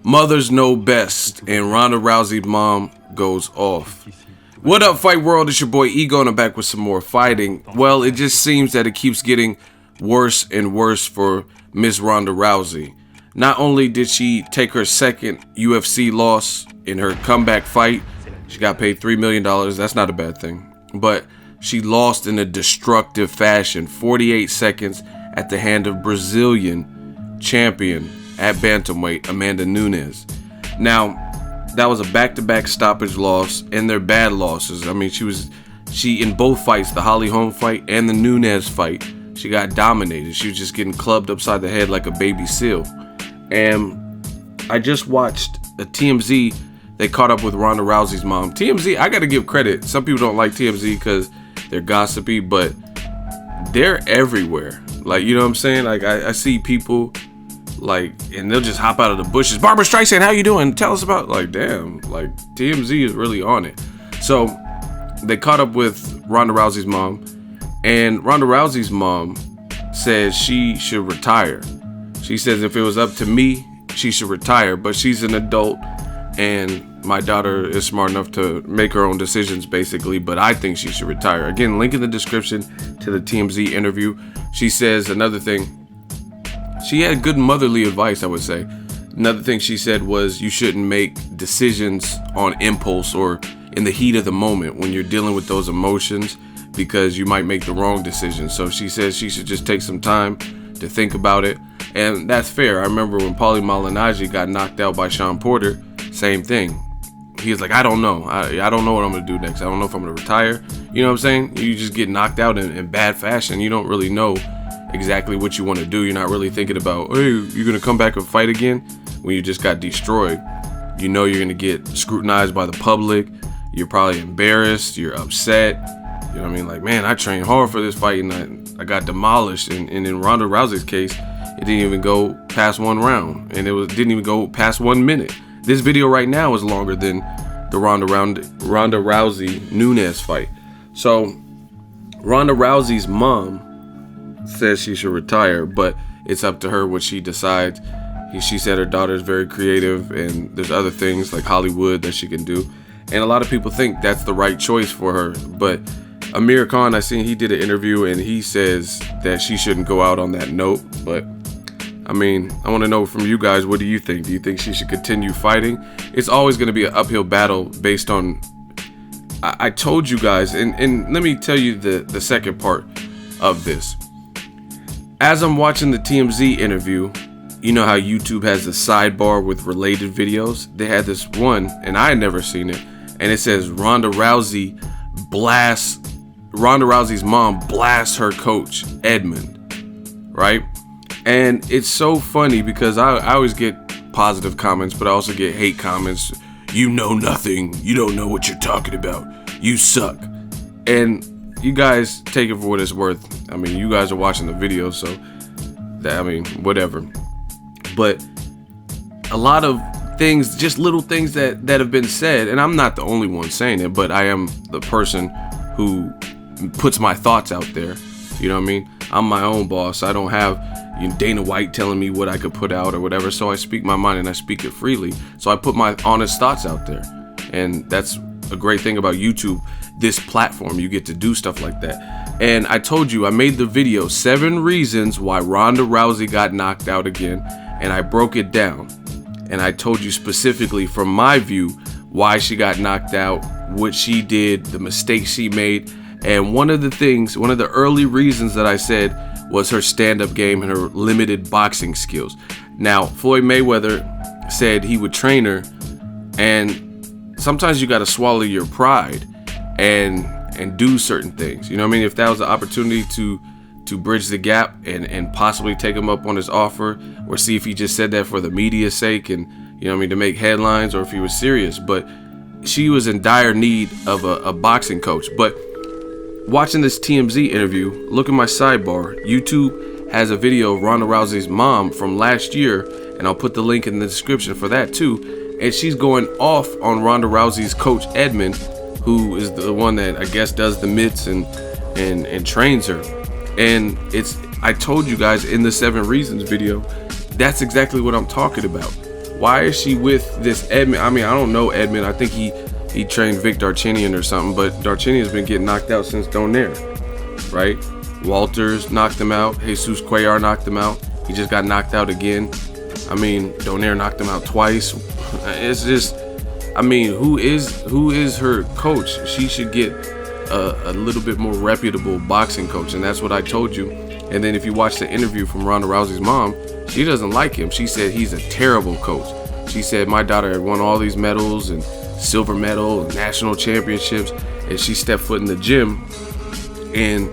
Mothers know best, and Ronda Rousey's mom goes off. What up, Fight World? It's your boy Ego, and I'm back with some more fighting. Well, it just seems that it keeps getting worse and worse for Miss Ronda Rousey. Not only did she take her second UFC loss in her comeback fight, she got paid $3 million. That's not a bad thing. But she lost in a destructive fashion, 48 seconds at the hand of Brazilian champion at bantamweight, Amanda Nunes. Now, that was a back-to-back stoppage loss, and they're bad losses. I mean, she in both fights, the Holly Holm fight and the Nunes fight, she got dominated. She was just getting clubbed upside the head like a baby seal. And I just watched a TMZ. They caught up with Ronda Rousey's mom. TMZ, I gotta give credit. Some people don't like TMZ because they're gossipy, but they're everywhere. Like, you know what I'm saying? Like, I see people, like, and they'll just hop out of the bushes. Barbara Streisand, how you doing? Tell us about, like, damn, like, TMZ is really on it. So they caught up with Ronda Rousey's mom, and Ronda Rousey's mom says she should retire. She says if it was up to me, she should retire, but she's an adult, and my daughter is smart enough to make her own decisions, basically, but I think she should retire. Again, link in the description to the TMZ interview. She says another thing. She had good motherly advice, I would say. Another thing she said was you shouldn't make decisions on impulse or in the heat of the moment when you're dealing with those emotions, because you might make the wrong decision. So she says she should just take some time to think about it. And that's fair. I remember when Paulie Malignaggi got knocked out by Sean Porter, same thing. He was like, I don't know. I don't know what I'm going to do next. I don't know if I'm going to retire. You know what I'm saying? You just get knocked out in bad fashion. You don't really know exactly what you want to do. You're not really thinking about, hey, you're going to come back and fight again when you just got destroyed. You know you're going to get scrutinized by the public. You're probably embarrassed. You're upset. You know what I mean? Like, man, I trained hard for this fight and I got demolished. And in Ronda Rousey's case, it didn't even go past one round. And didn't even go past 1 minute. This video right now is longer than the Ronda Rousey Nunes fight. So Ronda Rousey's mom says she should retire, but it's up to her what she decides. She said her daughter is very creative, and there's other things like Hollywood that she can do. And a lot of people think that's the right choice for her. But Amir Khan, I seen he did an interview, and he says that she shouldn't go out on that note. But I mean, I want to know from you guys, what do you think? Do you think she should continue fighting? It's always going to be an uphill battle based on, I told you guys, and let me tell you the second part of this. As I'm watching the TMZ interview, you know how YouTube has a sidebar with related videos? They had this one, and I had never seen it, and it says Ronda Rousey's mom blasts her coach, Edmond, right? And it's so funny because I always get positive comments, but I also get hate comments. You know nothing. You don't know what you're talking about. You suck. And you guys take it for what it's worth. I mean, you guys are watching the video, so whatever. But a lot of things, just little things that have been said, and I'm not the only one saying it, but I am the person who puts my thoughts out there. You know what I mean? I'm my own boss. I don't have Dana White telling me what I could put out or whatever. So I speak my mind and I speak it freely. So I put my honest thoughts out there. And that's a great thing about YouTube, this platform. You get to do stuff like that. And I told you, I made the video 7 reasons why Ronda Rousey got knocked out again. And I broke it down. And I told you specifically from my view why she got knocked out, what she did, the mistakes she made. And one of the early reasons that I said was her stand-up game and her limited boxing skills. Now, Floyd Mayweather said he would train her, and sometimes you got to swallow your pride and do certain things. You know what I mean? If that was an opportunity to bridge the gap and possibly take him up on his offer, or see if he just said that for the media's sake and, you know what I mean, to make headlines, or if he was serious. But she was in dire need of a boxing coach. But watching this TMZ interview, look at my sidebar. YouTube has a video of Ronda Rousey's mom from last year, and I'll put the link in the description for that too. And she's going off on Ronda Rousey's coach, Edmond, who is the one that I guess does the mitts and trains her. And I told you guys in the 7 reasons video, that's exactly what I'm talking about. Why is she with this Edmond? I mean, I don't know Edmond. I think he trained Vic Darchinyan or something, but Darchinyan's been getting knocked out since Donaire, right? Walters knocked him out. Jesus Cuellar knocked him out. He just got knocked out again. I mean, Donaire knocked him out twice. It's just, I mean, who is her coach? She should get a little bit more reputable boxing coach, and that's what I told you. And then if you watch the interview from Ronda Rousey's mom, she doesn't like him. She said he's a terrible coach. She said my daughter had won all these medals and silver medal and national championships, and she stepped foot in the gym and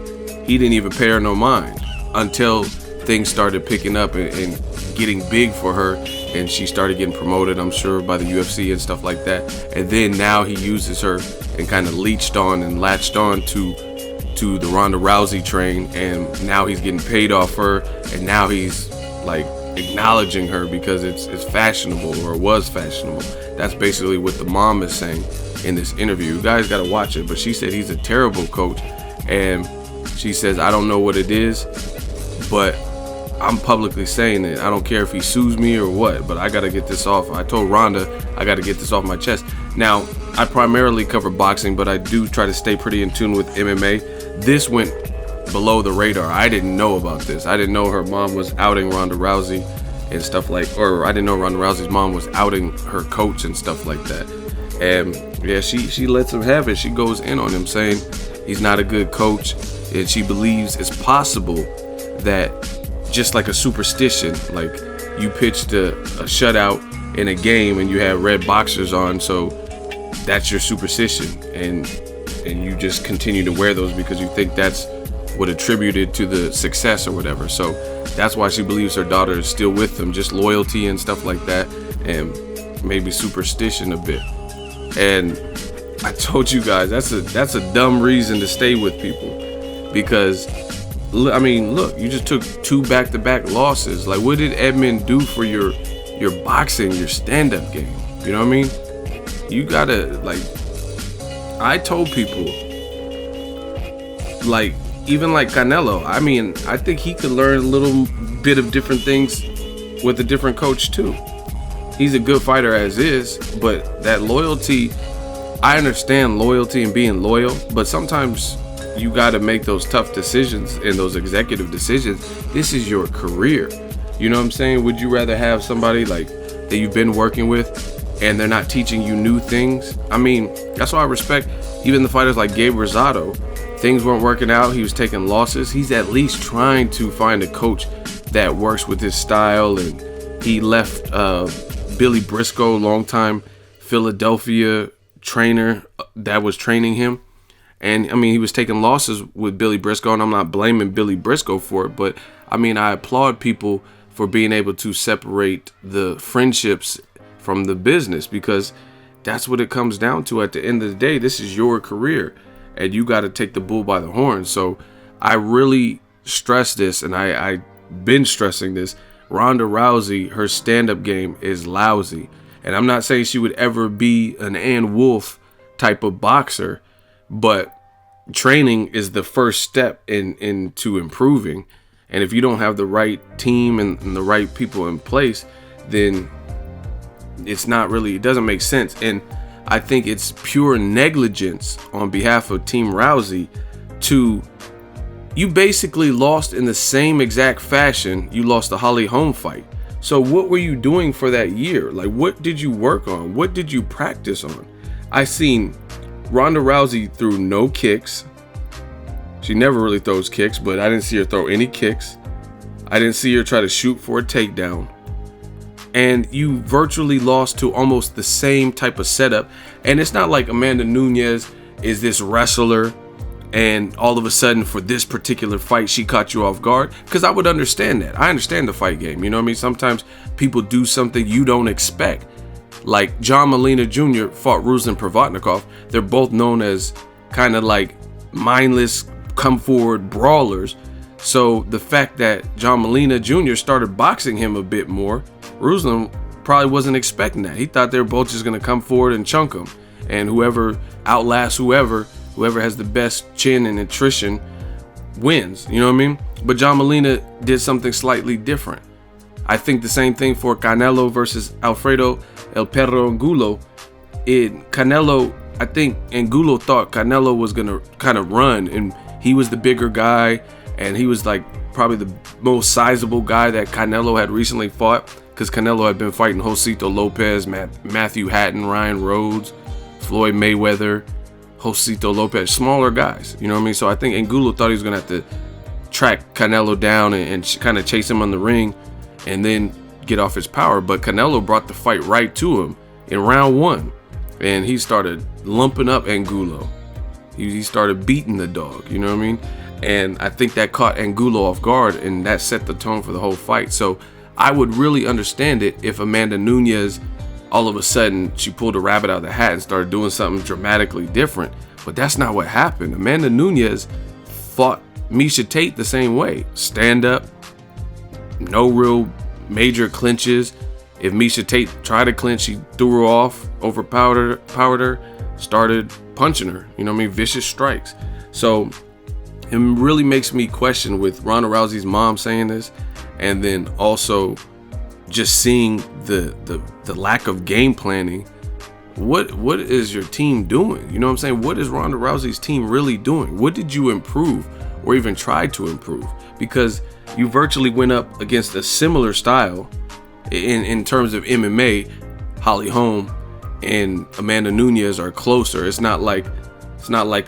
he didn't even pay her no mind until things started picking up and getting big for her, and she started getting promoted, I'm sure, by the UFC and stuff like that. And then now he uses her and kind of leached on and latched on to the Ronda Rousey train, and now he's getting paid off her, and now he's like acknowledging her because it's fashionable, or was fashionable. That's basically what the mom is saying in this interview. You guys got to watch it. But she said he's a terrible coach, and she says, I don't know what it is, but I'm publicly saying it. I don't care if he sues me or what, but I got to get this off. I told Ronda I got to get this off my chest. Now, I primarily cover boxing, but I do try to stay pretty in tune with MMA. This went below the radar. I didn't know about this. I didn't know her mom was outing Ronda Rousey and stuff or I didn't know Ronda Rousey's mom was outing her coach and stuff like that. And yeah, she lets him have it. She goes in on him saying he's not a good coach, and she believes it's possible that, just like a superstition, like you pitched a shutout in a game and you have red boxers on, so that's your superstition, and you just continue to wear those because you think that's what attributed to the success or whatever. So that's why she believes her daughter is still with them, just loyalty and stuff like that, and maybe superstition a bit. And I told you guys that's a dumb reason to stay with people, because I mean, look, you just took 2 back-to-back losses. Like, what did Edmond do for your boxing, your stand-up game? You know what I mean? You gotta, like, I told people, like, even like Canelo, I mean, I think he could learn a little bit of different things with a different coach too. He's a good fighter as is, but that loyalty, I understand loyalty and being loyal, but sometimes you got to make those tough decisions and those executive decisions. This is your career. You know what I'm saying? Would you rather have somebody like that you've been working with and they're not teaching you new things? I mean, that's why I respect even the fighters like Gabe Rosado. Things weren't working out. He was taking losses. He's at least trying to find a coach that works with his style. And he left Billy Briscoe, longtime Philadelphia trainer that was training him. And I mean, he was taking losses with Billy Briscoe, and I'm not blaming Billy Briscoe for it, but I mean, I applaud people for being able to separate the friendships from the business, because that's what it comes down to. At the end of the day, this is your career, and you got to take the bull by the horn. So I really stress this, and I've been stressing this. Ronda Rousey, her stand-up game is lousy, and I'm not saying she would ever be an Ann Wolfe type of boxer, but training is the first step into improving. And if you don't have the right team and the right people in place, then it doesn't make sense. And I think it's pure negligence on behalf of Team Rousey you basically lost in the same exact fashion you lost the Holly Holm fight. So what were you doing for that year? Like, what did you work on? What did you practice on? I seen Ronda Rousey threw no kicks. She never really throws kicks, but I didn't see her throw any kicks. I didn't see her try to shoot for a takedown. And you virtually lost to almost the same type of setup. And it's not like Amanda Nunes is this wrestler and all of a sudden for this particular fight she caught you off guard, because I would understand that. I understand the fight game. You know what I mean? Sometimes people do something you don't expect. Like John Molina Jr. fought Ruslan Provodnikov. They're both known as kind of like mindless, come forward brawlers. So the fact that John Molina Jr. started boxing him a bit more, Ruslan probably wasn't expecting that. He thought they were both just going to come forward and chunk him. And whoever outlasts whoever has the best chin and attrition wins. You know what I mean? But John Molina did something slightly different. I think the same thing for Canelo versus Alfredo El Perro Angulo. Canelo, I think Angulo thought Canelo was gonna kind of run, and he was the bigger guy, and he was like probably the most sizable guy that Canelo had recently fought, because Canelo had been fighting Josito Lopez, Matthew Hatton, Ryan Rhodes, Floyd Mayweather, Josito Lopez, smaller guys, you know what I mean? So I think Angulo thought he was gonna have to track Canelo down and kind of chase him on the ring and then get off his power. But Canelo brought the fight right to him in round 1, and he started lumping up Angulo. He started beating the dog, you know what I mean? And I think that caught Angulo off guard, and that set the tone for the whole fight. So I would really understand it if Amanda Nunes, all of a sudden, she pulled a rabbit out of the hat and started doing something dramatically different. But that's not what happened. Amanda Nunes fought Miesha Tate the same way. Stand up, no real major clinches. If Miesha Tate tried to clinch, she threw her off, overpowered her, started punching her, you know what I mean? Vicious strikes. So it really makes me question with Ronda Rousey's mom saying this, and then also just seeing the lack of game planning. What is your team doing? You know what I'm saying? What is Ronda Rousey's team really doing? What did you improve or even try to improve? Because you virtually went up against a similar style in terms of MMA. Holly Holm and Amanda Nunes are closer. It's not like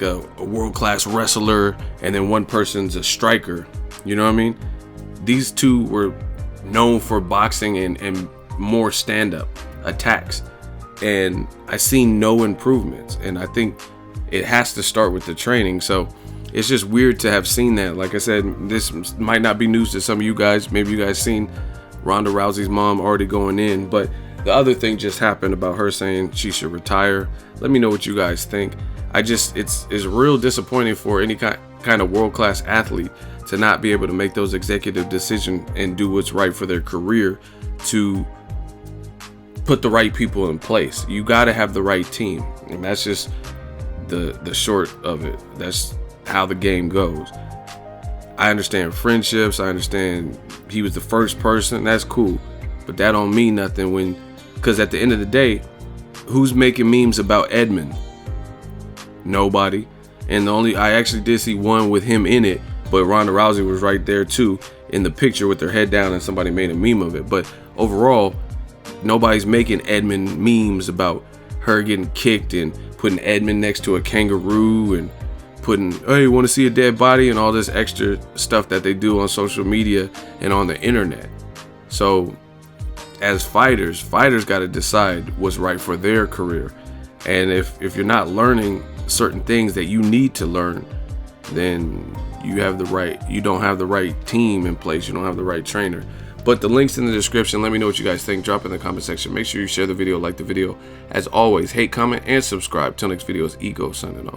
a world-class wrestler and then one person's a striker. You know what I mean? These two were known for boxing and more stand-up attacks. And I seen no improvements. And I think it has to start with the training. So it's just weird to have seen that. Like I said, this might not be news to some of you guys. Maybe you guys seen Ronda Rousey's mom already going in. But the other thing just happened about her saying she should retire. Let me know what you guys think. It's real disappointing for any kind of world-class athlete to not be able to make those executive decisions and do what's right for their career, to put the right people in place. You got to have the right team, and that's just the short of it. That's how the game goes. I understand friendships. I understand he was the first person. That's cool, but that don't mean nothing because at the end of the day, who's making memes about Edmond? Nobody. And I actually did see one with him in it, but Ronda Rousey was right there too in the picture with her head down, and somebody made a meme of it. But overall, nobody's making Edmond memes about her getting kicked and putting Edmond next to a kangaroo and putting, hey, you want to see a dead body, and all this extra stuff that they do on social media and on the internet. So as fighters got to decide what's right for their career. And if you're not learning certain things that you need to learn, then you don't have the right team in place. You don't have the right trainer. But the link's in the description. Let me know what you guys think. Drop in the comment section. Make sure you share the video, like the video. As always, hate, comment, and subscribe. Till next video, it's Ego signing off.